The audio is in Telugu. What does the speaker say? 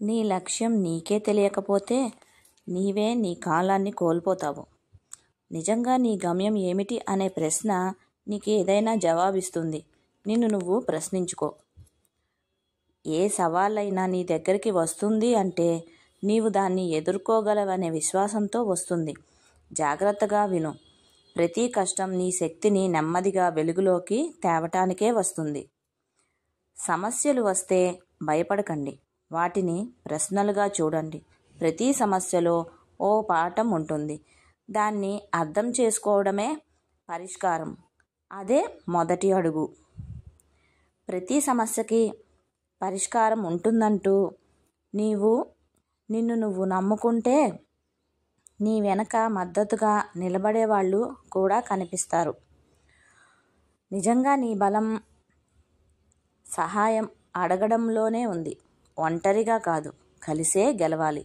నీ లక్ష్యం నీకే తెలియకపోతే నీవే నీ కాలాన్ని కోల్పోతావు. నిజంగా నీ గమ్యం ఏమిటి అనే ప్రశ్న నీకు ఏదైనా జవాబిస్తుంది. నిన్ను నువ్వు ప్రశ్నించుకో. ఏ సవాలైనా నీ దగ్గరికి వస్తుంది అంటే నీవు దాన్ని ఎదుర్కోగలవనే విశ్వాసంతో వస్తుంది. జాగ్రత్తగా విను. ప్రతి కష్టం నీ శక్తిని నెమ్మదిగా వెలుగులోకి తేవటానికే వస్తుంది. సమస్యలు వస్తే భయపడకండి. వాటిని ప్రశ్నలుగా చూడండి. ప్రతి సమస్యలో ఓ పాఠం ఉంటుంది. దాన్ని అర్థం చేసుకోవడమే పరిష్కారం. అదే మొదటి అడుగు. ప్రతి సమస్యకి పరిష్కారం ఉంటుందంటూ నిన్ను నువ్వు నమ్ముకుంటే నీ వెనక మద్దతుగా నిలబడే వాళ్ళు కూడా కనిపిస్తారు. నిజంగా నీ బలం సహాయం అడగడంలోనే ఉంది. ఒంటరిగా కాదు, కలిసే గెలవాలి.